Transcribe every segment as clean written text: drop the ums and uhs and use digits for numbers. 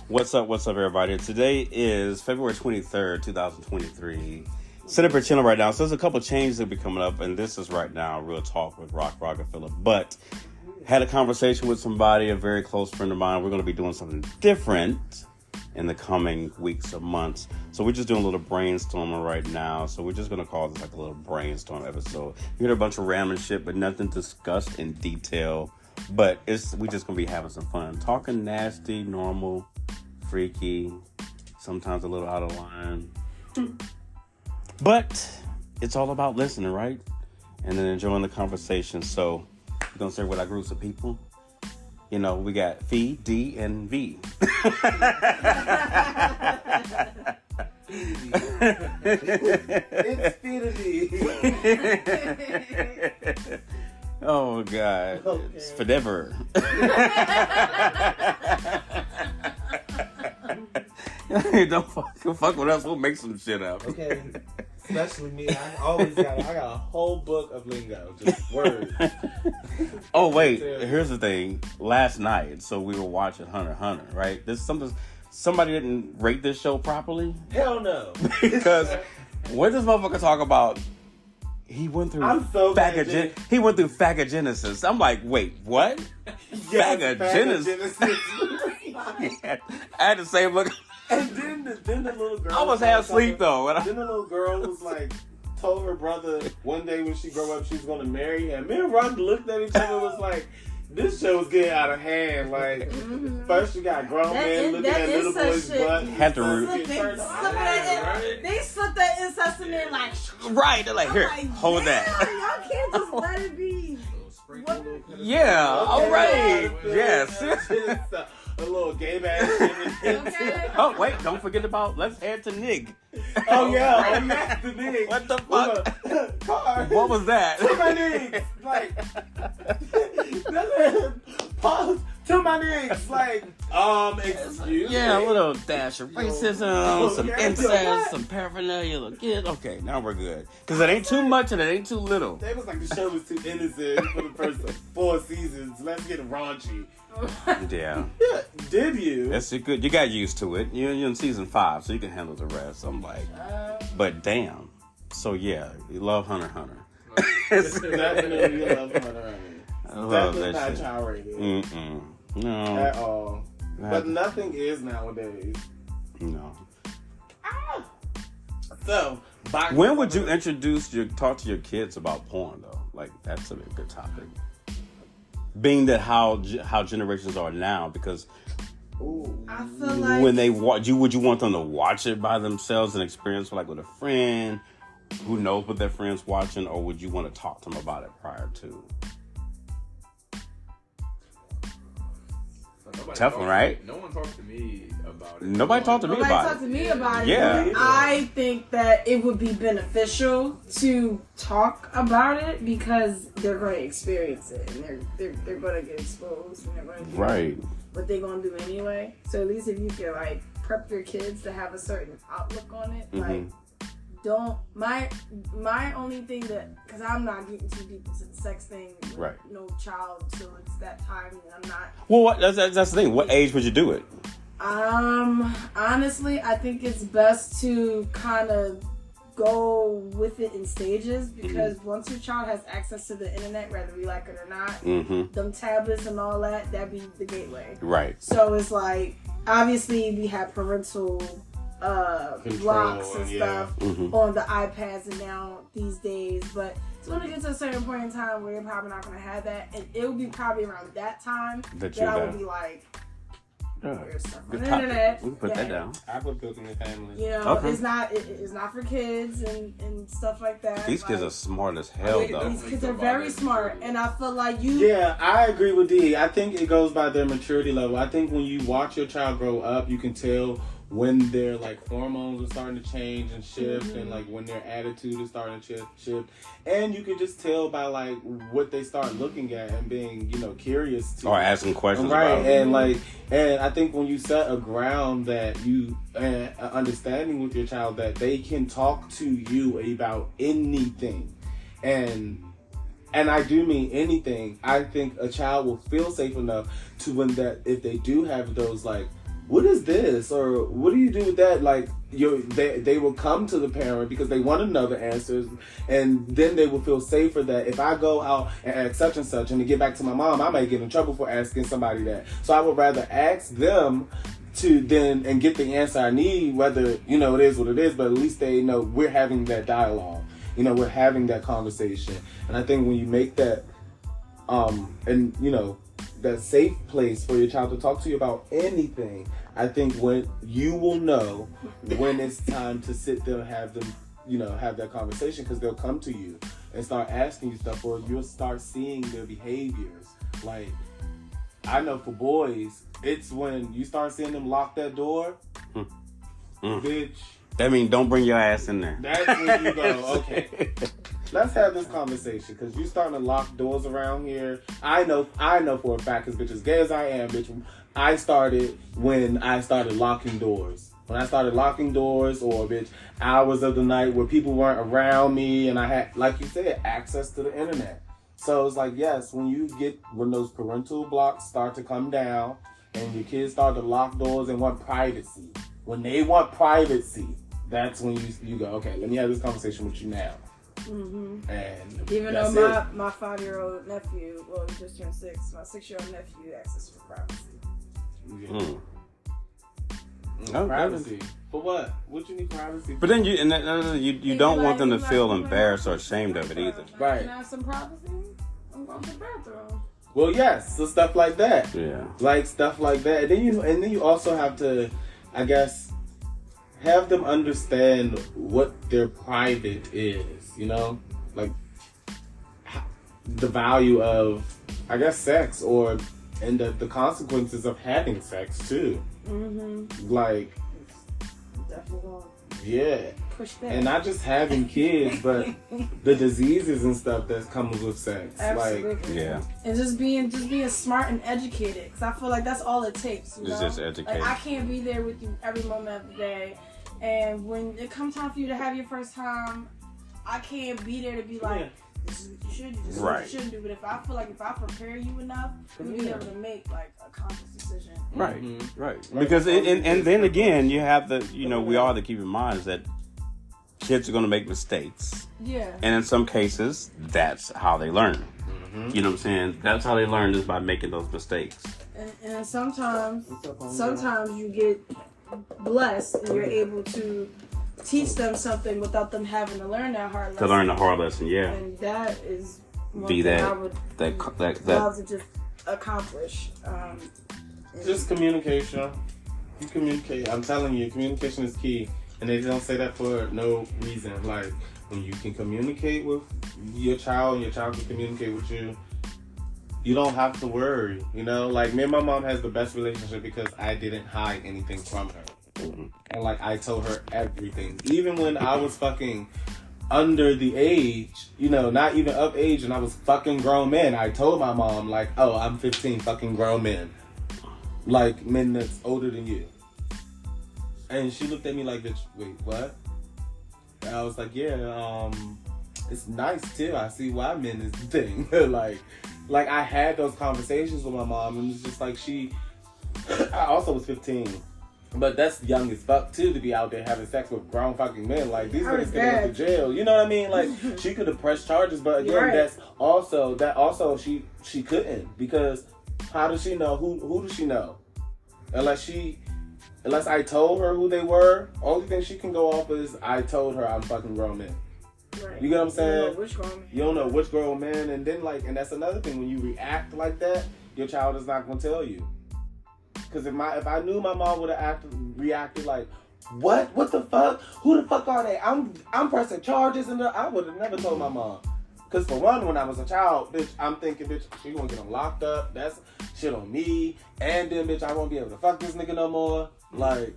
What's up, everybody? Today is February 23rd, 2023. Sitting up here chilling right now. So there's a couple changes that will be coming up, and this is right now Real Talk with Rock Phillip. But had a conversation with somebody, a very close friend of mine. We're going to be doing something different in the coming weeks or months. So we're just doing a little brainstorming right now. So we're just going to call this like a little brainstorm episode. You hear a bunch of random shit, but nothing discussed in detail. But we just going to be having some fun. Talking nasty, normal, freaky, sometimes a little out of line. But it's all about listening, right? And then enjoying the conversation. So we're going to start with our groups of people. You know, we got Fee, D, and V. It's Fee to D. Oh, God. Okay. It's forever. Hey, don't fuck with us. We'll make some shit up. Okay. Especially me. I got a whole book of lingo. Just words. Oh, wait. Here's the thing. Last night, so we were watching Hunter x Hunter, right? Somebody didn't rate this show properly. Hell no. Because what this motherfucker talk about, he went through he went through phagogenesis. I'm like, wait, what? Yes, phagogenesis. Yeah, I had the same look. And then the little girl. I almost had sleep though. Then the little girl was like, told her brother one day when she grew up she was gonna marry him. Me and Ron looked at each other and was like, this show is getting out of hand. Like, first you got grown men looking at little boys' butt. Had to root. They slip that incest in there like. Right, they're like, here, hold that. Y'all can't just let it be. Yeah, all right. Yes. A little gay ass shit. Okay. Oh, wait, don't forget about, let's head to Nig. Oh, yeah, that's the Nig. What the fuck? Car. What was that? To my Nigs. Like, pause. To my Nigs. Like, excuse me. Yeah, a little dash of racism, some incest, some paraphernalia. Okay, now we're good. Because it ain't too much and it ain't too little. They was like, the show was too innocent for the first 4 seasons. Let's get raunchy. Yeah. Yeah, did you? That's good. You got used to it. You're in season 5, so you can handle the rest. I'm like, but damn. So yeah, you love Hunter x Hunter. Definitely love Hunter x Hunter. I love definitely that not shit. child rated. No. At all. But nothing is nowadays. No. So, when would you talk to your kids about porn though? Like that's a good topic. Being that how generations are now, because I feel like when they watch, would you want them to watch it by themselves and experience like with a friend who knows what their friend's watching, or would you want to talk to them about it prior to? Tough one, right? No one talked to me about it. Nobody talked to me about it. Yeah. I think that it would be beneficial to talk about it because they're going to experience it and they're going to get exposed and they're going to do what they're going to do anyway. So at least if you can like prep your kids to have a certain outlook on it, like don't my only thing that, because I'm not getting too deep into the sex thing with no child till it's that time, and I'm not. Well, that's the thing. What age would you do it? Honestly, I think it's best to kind of go with it in stages, because once your child has access to the internet, whether we like it or not, them tablets and all that'd be the gateway. Right. So it's like, obviously we have parental blocks and stuff on the iPads and now these days, but it's going to get to a certain point in time where you're probably not going to have that, and it will be probably around that time that I will be like, there's stuff on the internet. We can put that down. I would cook in the family. You know, it's not for kids and stuff like that. These kids are smart as hell, though. These kids are very smart, and I feel like Yeah, I agree with D. I think it goes by their maturity level. I think when you watch your child grow up, you can tell when their like hormones are starting to change and shift, and like when their attitude is starting to shift, and you can just tell by like what they start looking at and being, you know, curious to, or asking questions right? about And like, and I think when you set a ground that you understanding with your child that they can talk to you about anything, and I do mean anything. I think a child will feel safe enough to when that if they do have those like, what is this, or what do you do with that? Like they will come to the parent because they want to know the answers, and then they will feel safer that if I go out and ask such and such and to get back to my mom, I might get in trouble for asking somebody that. So I would rather ask them to then and get the answer I need, whether, you know, it is what it is, but at least they know we're having that dialogue. You know, we're having that conversation. And I think when you make that, and, you know, that safe place for your child to talk to you about anything, I think when you will know when it's time to sit there and have them, you know, have that conversation, because they'll come to you and start asking you stuff, or you'll start seeing their behaviors. Like, I know for boys, it's when you start seeing them lock that door, bitch. That means don't bring your ass in there. That's when you go, okay, let's have this conversation, because you starting to lock doors around here. I know for a fact, because bitch, as gay as I am, bitch, I started when I started locking doors. When I started locking doors, or bitch, hours of the night where people weren't around me, and I had, like you said, access to the internet. So it's like, yes, when those parental blocks start to come down, and your kids start to lock doors and want privacy. When they want privacy, that's when you go, okay, let me have this conversation with you now. And even though my 5-year-old nephew, well, he just turned 6, my 6-year-old nephew asks for privacy. Privacy for what? What you need privacy for? But then you don't want them to feel embarrassed or ashamed of it either. Right. Can I have some privacy? I'm going to the bathroom. Well, yes, so stuff like that. Yeah. Like stuff like that. And then you also have to, I guess, have them understand what their private is, you know? Like the value of, I guess, sex, and the consequences of having sex too. Like, definitely. Yeah. Push that. And not just having kids, but the diseases and stuff that comes with sex. Absolutely. Like, yeah. And just being smart and educated, because I feel like that's all it takes. You know? Just educated. Like, I can't be there with you every moment of the day, and when it comes time for you to have your first time, I can't be there to be like, this is what you should do, this is what you shouldn't do. But if I feel like if I prepare you enough, you'll be able to make like a conscious decision. Right, right. Because and then again, you have we all have to keep in mind is that kids are going to make mistakes. Yeah. And in some cases, that's how they learn. You know what I'm saying? That's how they learn, is by making those mistakes. And sometimes you get blessed and you're able to teach them something without them having to learn that hard lesson. To learn the hard lesson, yeah. And that is one thing I would love to just accomplish. Just communication. You communicate. I'm telling you, communication is key. And they don't say that for no reason. Like, when you can communicate with your child and your child can communicate with you, you don't have to worry. You know, like, me and my mom has the best relationship because I didn't hide anything from her. And like, I told her everything. Even when I was fucking under the age, you know, not even of age, and I was fucking grown men, I told my mom, like, oh, I'm 15, fucking grown men. Like, men that's older than you. And she looked at me like, bitch, wait, what? And I was like, yeah, it's nice too. I see why men is the thing. like I had those conversations with my mom, and it's just like I also was 15. But that's young as fuck too, to be out there having sex with grown fucking men. Like, these niggas could go to jail. You know what I mean? Like, she could have pressed charges, but again, that's also she couldn't, because how does she know? Who does she know? Unless I told her who they were, only thing she can go off is I told her I'm fucking grown men. Right. You get what I'm saying? You don't know which grown man, and then and that's another thing, when you react like that, your child is not gonna tell you. Because if I knew my mom would have reacted like, what the fuck? Who the fuck are they? I'm pressing charges, and I would have never told my mom. Because for one, when I was a child, bitch, I'm thinking, bitch, she gonna get them locked up. That's shit on me. And then, bitch, I won't be able to fuck this nigga no more. Like,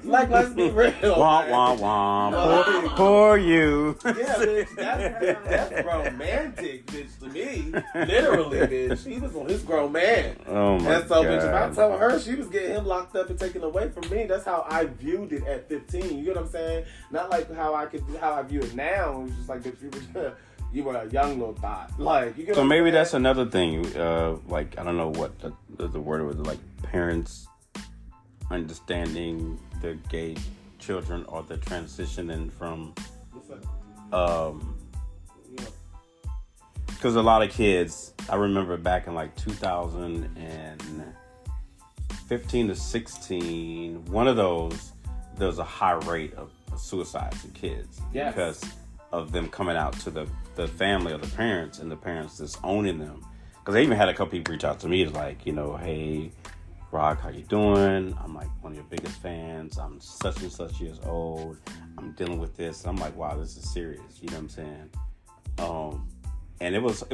Like, let's be real. Womp, womp, womp. Poor you. Yeah, bitch, that's romantic, bitch, to me. Literally, bitch. He was on his grown man. Oh, my And so, God. bitch, if I tell her she was getting him locked up and taken away from me, that's how I viewed it at 15. You get what I'm saying? Not like how I view it now. It's just like, bitch, you were a young little thought. Like, you get So what I'm maybe saying? that's another thing. Like, I don't know what the word was, like parents understanding the gay children or the transitioning from, because a lot of kids, I remember back in like 2015 to 16, one of those, there was a high rate of suicides in kids. Yes. Because of them coming out to the family or the parents, and the parents disowning them. Because I even had a couple people reach out to me, it's like, hey, Rock, how you doing? I'm like one of your biggest fans. I'm such and such years old. I'm dealing with this. I'm like, wow, this is serious. You know what I'm saying? And it was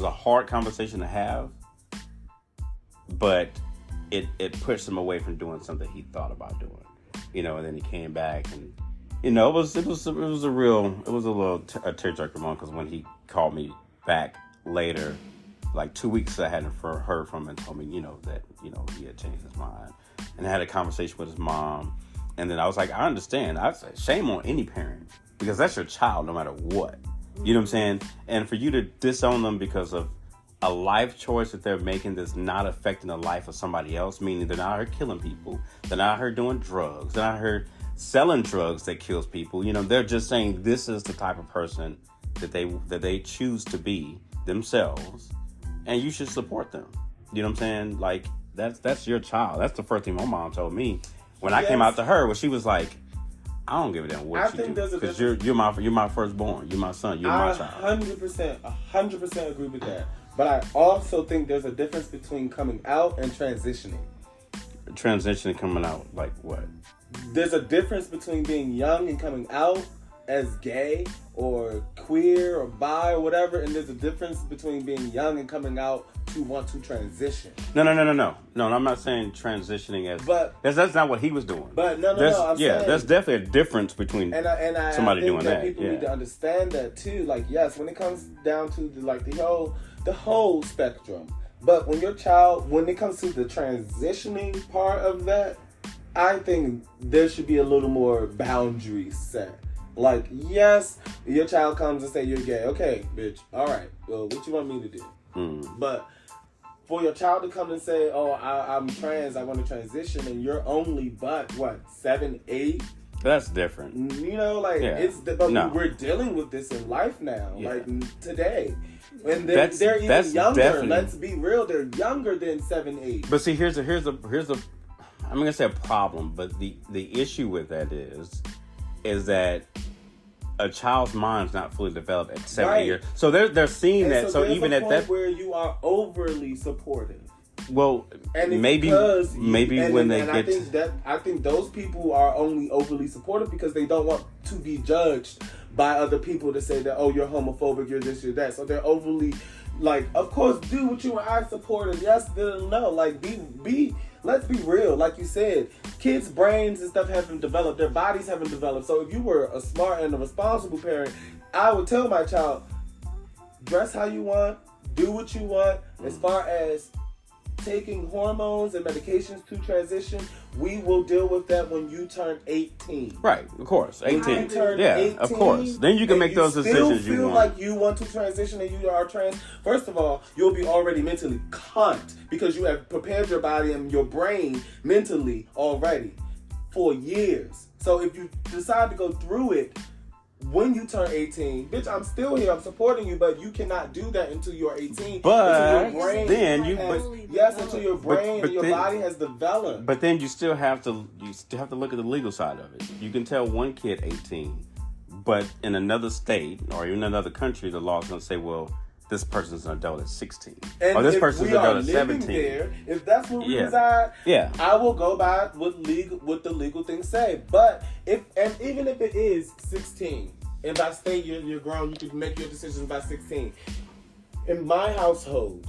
a hard conversation to have, but it pushed him away from doing something he thought about doing. And then he came back, and it was a little tearjerker moment, because when he called me back later, like 2 weeks I hadn't heard from him, and told me, that, he had changed his mind, and I had a conversation with his mom. And then I was like, I understand. I said, shame on any parent, because that's your child no matter what. You know what I'm saying? And for you to disown them because of a life choice that they're making that's not affecting the life of somebody else, meaning they're not out here killing people, they're not out here doing drugs, they're not out here selling drugs that kills people. They're just saying this is the type of person that they choose to be themselves, and you should support them. You know what I'm saying? Like, that's your child. That's the first thing my mom told me when I came out to her. When she was like, I don't give a damn what you do, because you're my firstborn. You're my son. You're my child. 100% agree with that. But I also think there's a difference between coming out and transitioning. Transitioning, coming out, like what? There's a difference between being young and coming out as gay or queer or bi or whatever, and there's a difference between being young and coming out to want to transition. No, I'm not saying transitioning as, but that's not what he was doing. But no, I'm saying, there's definitely a difference between somebody doing that. People need to understand that too. Like, yes, when it comes down to the whole spectrum, but when it comes to the transitioning part of that, I think there should be a little more boundaries set. Like, yes, your child comes and say you're gay. Okay, bitch. All right. Well, what you want me to do? But for your child to come and say, oh, I'm trans, I want to transition, and you're only 7, 8? That's different. We're dealing with this in life now, like today. And they're even younger. Definitely. Let's be real, they're younger than 7, 8. But see, here's a I'm gonna say a problem, but the issue with that is that a child's mind's not fully developed at 7 years. So they're seeing that. So even at that, where you are overly supportive. Well, maybe when they get. I think those people are only overly supportive because they don't want to be judged by other people to say that, oh, you're homophobic, you're this, you're that. So they're overly, like, of course, do what you and I support, and yes, no, like, be. Let's be real. Like you said, kids' brains and stuff haven't developed. Their bodies haven't developed. So if you were a smart and a responsible parent, I would tell my child, dress how you want, do what you want. As far as taking hormones and medications to transition, we will deal with that when you turn 18. Right, of course. 18. When you turn 18, of course. Then you can make those decisions you want. Still feel like you want to transition and you are trans. First of all, you'll be already mentally cut because you have prepared your body and your brain mentally already for years. So if you decide to go through it when you turn 18, bitch, I'm still here. I'm supporting you, but you cannot do that until you're 18. But until your brain then until your brain and your body has developed. But then you still have to look at the legal side of it. You can tell one kid 18, but in another state or even another country, the law is going to say, well, this person's an adult at 16, and or this person's an adult at 17. There, if that's where we reside, I will go by what the legal things say. But even if it is 16, and by state you're grown, you can make your decisions by 16. In my household,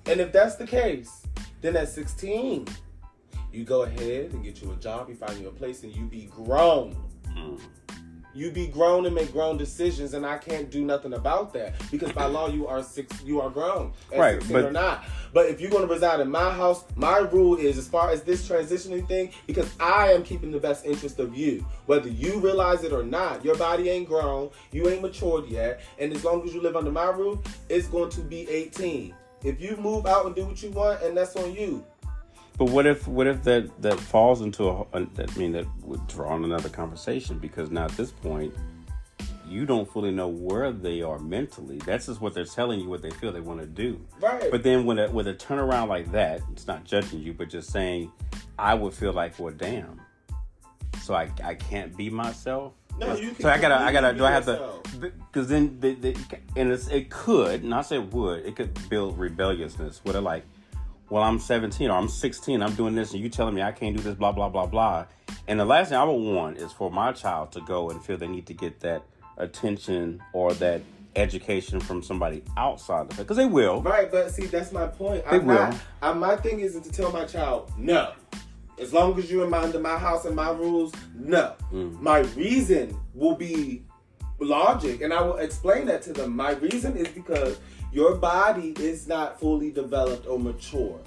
and if that's the case, then at 16, You go ahead and get you a job, you find you a place, and you be grown. You be grown and make grown decisions, and I can't do nothing about that because by law you are grown, right? 16 or not. But if you're going to reside in my house, my rule is as far as this transitioning thing, because I am keeping the best interest of you, whether you realize it or not. Your body ain't grown, you ain't matured yet, and as long as you live under my roof, it's going to be 18. If you move out and do what you want, and that's on you. But what if that falls into that would draw on another conversation, because now at this point you don't fully know where they are mentally. That's just what they're telling you, what they feel they want to do. Right. But then with a turnaround like that, it's not judging you, but just saying, I would feel like, well, damn. So I can't be myself. No, you can. So I gotta. Do I have yourself. to? Because then it could, not say it would. It could build rebelliousness. Where they're like, well, I'm 17 or I'm 16, I'm doing this, and you telling me I can't do this, blah, blah, blah, blah. And the last thing I would want is for my child to go and feel they need to get that attention or that education from somebody outside of it. Because they will. Right, but see, that's my point. They will. My thing isn't to tell my child, no. As long as you're under my house and my rules, no. My reason will be logic, and I will explain that to them. My reason is because your body is not fully developed or mature.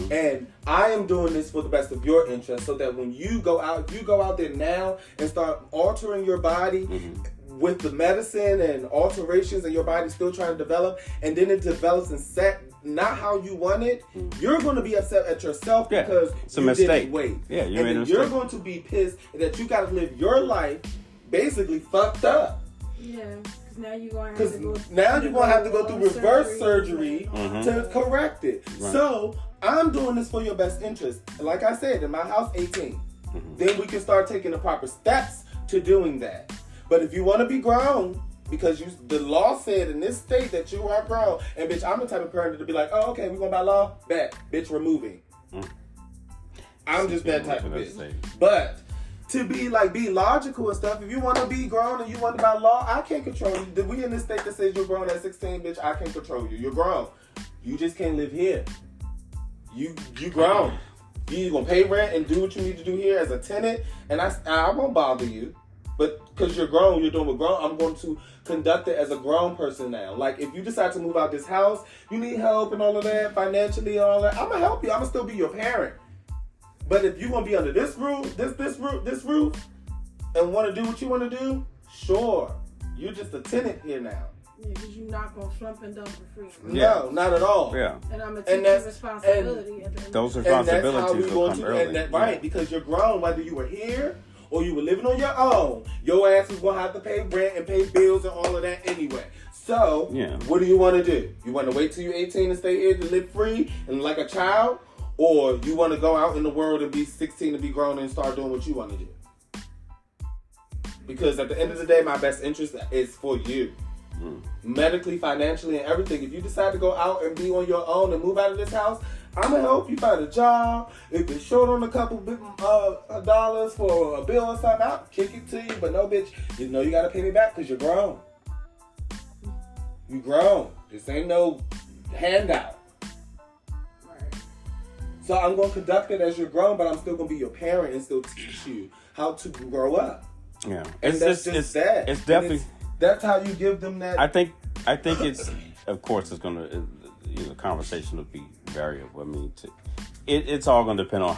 And I am doing this for the best of your interest so that when you go out, if you go out there now and start altering your body with the medicine and alterations and your body's still trying to develop, and then it develops and set not how you want it, you're going to be upset at yourself because it's a you mistake. didn't wait. Yeah, and then you're going to be pissed that you got to live your life basically fucked up. Yeah. Now you're going to have to go through reverse surgery to correct it. Right. So I'm doing this for your best interest. Like I said, in my house, 18. Then we can start taking the proper steps to doing that. But if you want to be grown, because the law said in this state that you are grown, and bitch, I'm the type of parent to be like, oh, okay, we going by law? Bet. Bitch, we're moving. I'm just that type of bitch. But to be logical and stuff, if you want to be grown and you want to by law, I can't control you. We in this state that says you're grown at 16, bitch, I can't control you. You're grown. You just can't live here. You grown. You gonna pay rent and do what you need to do here as a tenant, and I won't bother you. But because you're grown, you're doing what grown, I'm going to conduct it as a grown person now. Like, if you decide to move out this house, you need help and all of that, financially and all that, I'm going to help you. I'm going to still be your parent. But if you're going to be under this roof, this roof, and want to do what you want to do, sure. You're just a tenant here now. Yeah, because you're not going to flump and dump for free. No, not at all. Yeah. And I'm going to take your responsibility. Those responsibilities will come early. Right, because you're grown, whether you were here or you were living on your own, your ass is going to have to pay rent and pay bills and all of that anyway. So, what do you want to do? You want to wait till you're 18 and stay here to live free and like a child? Or you want to go out in the world and be 16 and be grown and start doing what you want to do? Because at the end of the day, my best interest is for you. Medically, financially, and everything. If you decide to go out and be on your own and move out of this house, I'm going to help you find a job. If you're short on a couple dollars for a bill or something, I'll kick it to you. But no, bitch, you know you got to pay me back because you're grown. You grown. This ain't no handout. Right. So I'm going to conduct it as you're grown, but I'm still going to be your parent and still teach you how to grow up. Yeah. And that's just that. It's definitely... That's how you give them that. I think it's, of course, it's going to, the conversation will be variable. I mean, it's all going to depend on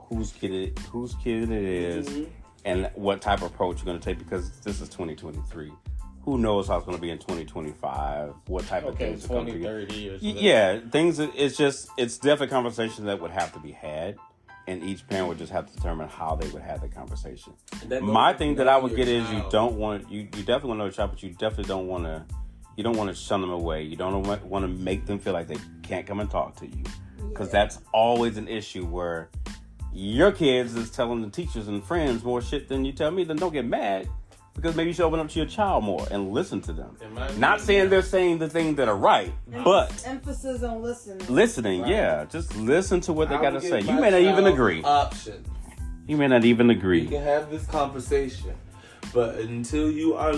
whose kid it is, and what type of approach you're going to take, because this is 2023. Who knows how it's going to be in 2025? What type of things are going to be? 30 years. Yeah, things. It's definitely a conversation that would have to be had. And each parent would just have to determine how they would have the conversation. My thing that I would get is you definitely want to know your child, but you definitely don't want to shun them away. You don't want to make them feel like they can't come and talk to you. Because that's always an issue where your kids is telling the teachers and friends more shit than you tell me. Then don't get mad, because maybe you should open up to your child more and listen to them. Not saying they're saying the things that are right, but emphasis on listening. Listening, right. Yeah. Just listen to what they got to say. You may not even agree. Options. You may not even agree. You can have this conversation, but until you are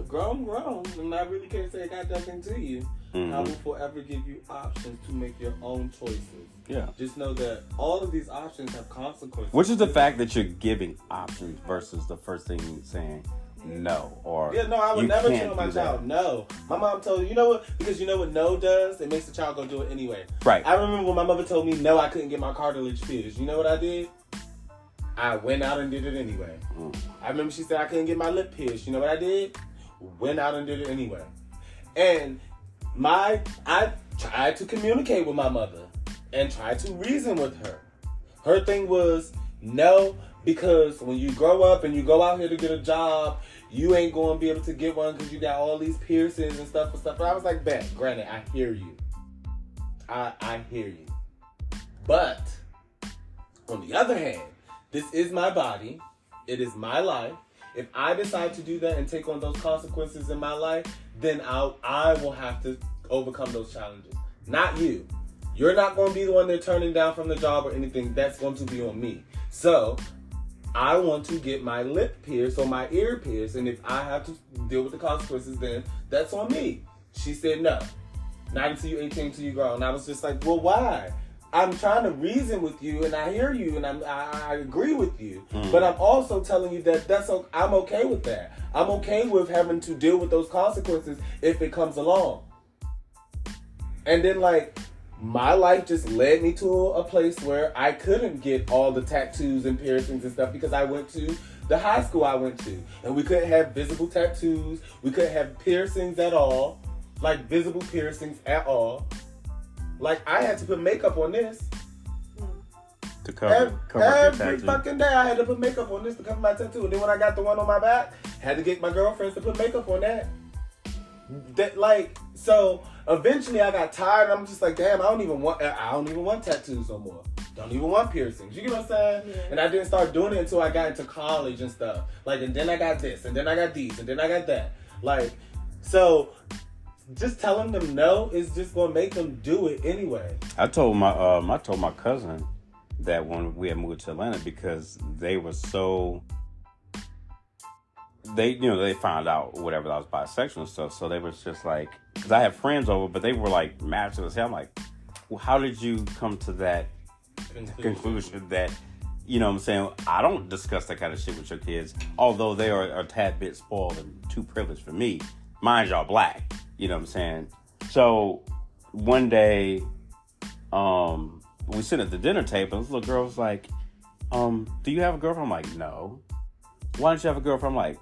grown, and I really can't say I got nothing to you, I will forever give you options to make your own choices. Yeah. Just know that all of these options have consequences. Which is the fact that you're giving options versus the first thing saying no. Or yeah, no, I would never tell my child no. My mom told you know what? Because you know what no does? It makes the child go do it anyway. Right. I remember when my mother told me no, I couldn't get my cartilage pierced. You know what I did? I went out and did it anyway. I remember she said I couldn't get my lip pierced. You know what I did? Went out and did it anyway. And I tried to communicate with my mother and tried to reason with her. Her thing was no, because when you grow up and you go out here to get a job, you ain't going to be able to get one because you got all these piercings and stuff. But I was like, bet, granted, I hear you. I hear you. But on the other hand, this is my body. It is my life. If I decide to do that and take on those consequences in my life, then I will have to overcome those challenges. Not you. You're not going to be the one they're turning down from the job or anything. That's going to be on me. So I want to get my lip pierced or my ear pierced. And if I have to deal with the consequences, then that's on me. She said no. Not until you're 18, until you grow. And I was just like, well, why? I'm trying to reason with you, and I hear you, and I agree with you. But I'm also telling you that I'm okay with that. I'm okay with having to deal with those consequences if it comes along. And then, like, my life just led me to a place where I couldn't get all the tattoos and piercings and stuff because I went to the high school I went to. And we couldn't have visible tattoos. We couldn't have piercings at all. Like, visible piercings at all. Like, I had to put makeup on this. To cover every fucking day I had to put makeup on this to cover my tattoo. And then when I got the one on my back, had to get my girlfriends to put makeup on that. So eventually I got tired. I'm just like, damn, I don't even want tattoos no more. Don't even want piercings. You get what I'm saying? Yeah. And I didn't start doing it until I got into college and stuff. Like, and then I got this, and then I got these, and then I got that. Like, so just telling them no is just gonna make them do it anyway. I told my cousin that when we had moved to Atlanta because they were so they found out whatever I was bisexual and stuff, so they was just like, because I had friends over, but they were like mad to us. I'm like, well, how did you come to that conclusion that, you know what I'm saying, I don't discuss that kind of shit with your kids, although they are a tad bit spoiled and too privileged for me. Mind y'all black. You know what I'm saying? So one day, we sit at the dinner table, and this little girl was like, do you have a girlfriend? I'm like, no. Why don't you have a girlfriend? I'm like,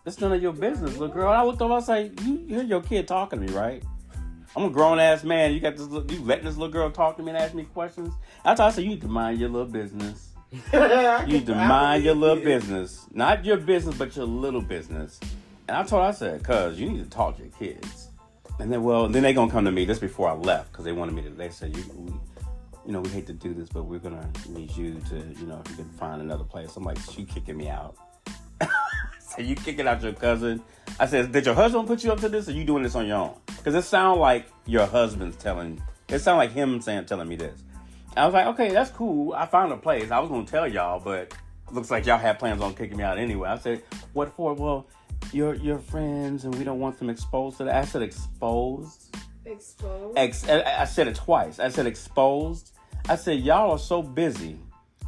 it's none of your business, little girl. And I looked over, I was like, you hear your kid talking to me, right? I'm a grown ass man. You letting this little girl talk to me and ask me questions? I said, you need to mind your little business. You need to mind your little business. Not your business, but your little business. And I said, cuz you need to talk to your kids. And then they gonna come to me. This before I left, because they wanted me to. They said, we hate to do this, but we're gonna need you to, if you can find another place. I'm like, you kicking me out? So you kicking out your cousin? I said, did your husband put you up to this, or you doing this on your own? Because it sounds like your husband's telling. It sounds like him telling me this. I was like, okay, that's cool. I found a place. I was gonna tell y'all, but it looks like y'all had plans on kicking me out anyway. I said, what for? Well, you're friends, and we don't want them exposed to that. I said exposed. Exposed? I said it twice. I said exposed. I said, y'all are so busy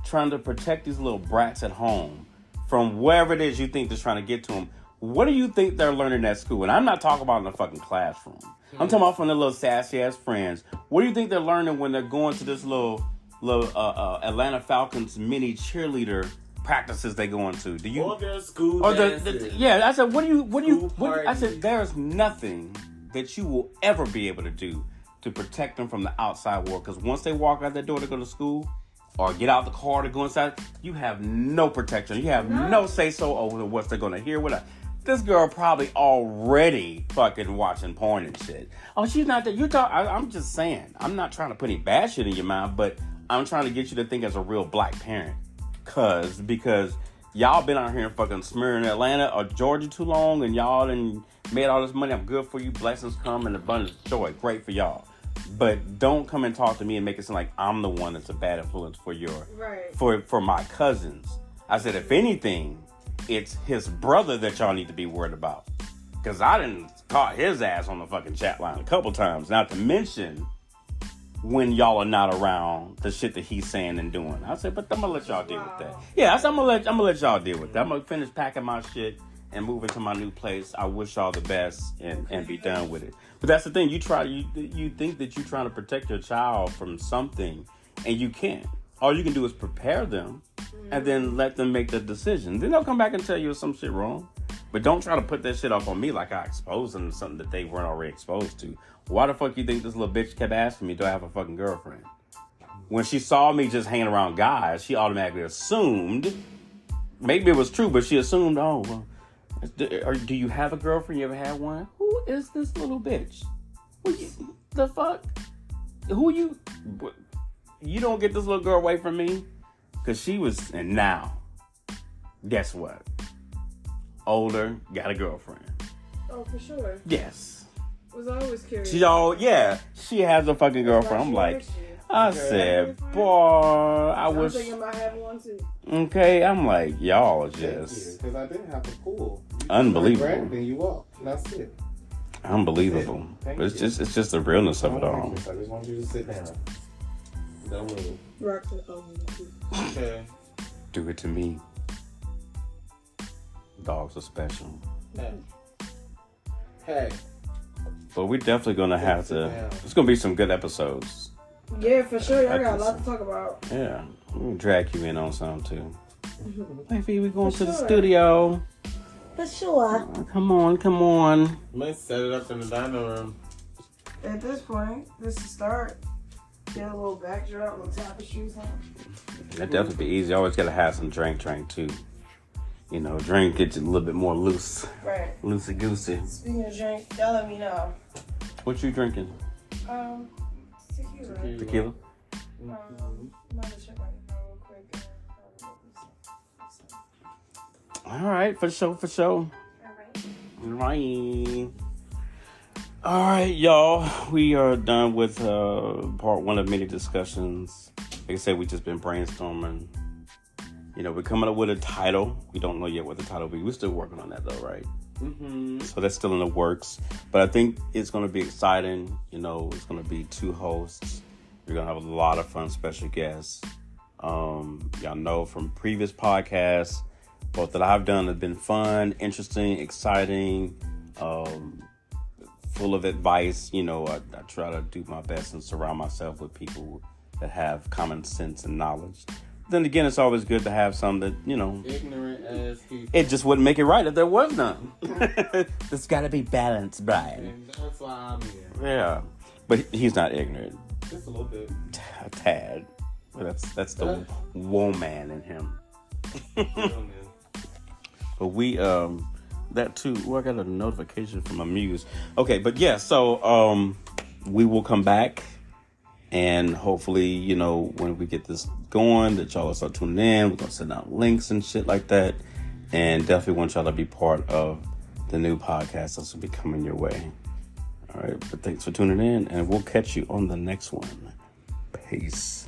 trying to protect these little brats at home from wherever it is you think they're trying to get to them. What do you think they're learning at school? And I'm not talking about in the fucking classroom. I'm talking about from their little sassy-ass friends. What do you think they're learning when they're going to this little Atlanta Falcons mini cheerleader practices they go into? Do you? Or their school dances. Yeah, I said, I said, there's nothing that you will ever be able to do to protect them from the outside world. Because once they walk out that door to go to school or get out the car to go inside, you have no protection. You have no say-so over what they're going to hear. This girl probably already fucking watching porn and shit. Oh, she's not that. I'm just saying. I'm not trying to put any bad shit in your mind, but I'm trying to get you to think as a real black parent. Because y'all been out here and fucking smearing Atlanta or Georgia too long, and y'all done made all this money. I'm good for you. Blessings come in abundance of joy. Great for y'all. But don't come and talk to me and make it sound like I'm the one that's a bad influence for for my cousins. I said, if anything, it's his brother that y'all need to be worried about. Because I done caught his ass on the fucking chat line a couple times. Not to mention when y'all are not around, the shit that he's saying and doing. I said, but I'm gonna let y'all deal with that. Yeah, I said, I'm gonna let y'all deal with that. I'm gonna finish packing my shit and move into my new place. I wish y'all the best and be done with it. But that's the thing. You think that you're trying to protect your child from something, and you can't. All you can do is prepare them and then let them make the decision. Then they'll come back and tell you some shit wrong. But don't try to put that shit off on me like I exposed them to something that they weren't already exposed to. Why the fuck you think this little bitch kept asking me, do I have a fucking girlfriend? When she saw me just hanging around guys, she automatically assumed, maybe it was true, but she assumed, oh, well, do you have a girlfriend? You ever had one? Who is this little bitch? The fuck? Who you? You don't get this little girl away from me? Because she was, and now, guess what? Older, got a girlfriend. Oh, for sure. Yes. Was always curious. She has a fucking girlfriend. I'm like, I said, boy, I was thinking about having one too. Okay, I'm like, y'all are just because I didn't have a pool. Unbelievable. Then you walk. That's it. Unbelievable. But it's just the realness of it all. I just want you to sit down. Don't move. Rock to the Okay. Do it to me. Dogs are special. Hey. But we're definitely gonna have to. It's gonna be some good episodes. Yeah, for sure. Y'all got a lot to talk about. Yeah, we're gonna drag you in on some too. Maybe we're going to the studio. For sure. Come on. Let's set it up in the dining room. At this point, this is start. Get a little backdrop, little tapestries on. That'd definitely be easy. Always gotta have some drink too. You know, drink gets a little bit more loose. Right. Loosey goosey. Speaking of drink, y'all let me know. What you drinking? Tequila. Tequila? I'm about to check my email real quick. All right, for sure. All right, y'all. We are done with part one of many discussions. Like I said, we just been brainstorming. You know, we're coming up with a title. We don't know yet what the title will be. We're still working on that, though, right? Mm-hmm. So that's still in the works. But I think it's going to be exciting. You know, it's going to be 2 hosts. We're going to have a lot of fun special guests. Y'all know from previous podcasts, both that I've done have been fun, interesting, exciting, full of advice. You know, I try to do my best and surround myself with people that have common sense and knowledge. Then again, it's always good to have some that, you know, ignorant as people. It just wouldn't make it right if there was none. There's got to be balance, Brian. And that's why I'm here. Yeah, but he's not ignorant. Just a little bit. A tad. But that's the woman in him. But we that too. Well, I got a notification from my muse. Okay, but yeah. So we will come back. And hopefully, you know, when we get this going, that y'all will start tuning in. We're going to send out links and shit like that. And definitely want y'all to be part of the new podcast that's going to be coming your way. All right. But thanks for tuning in. And we'll catch you on the next one. Peace.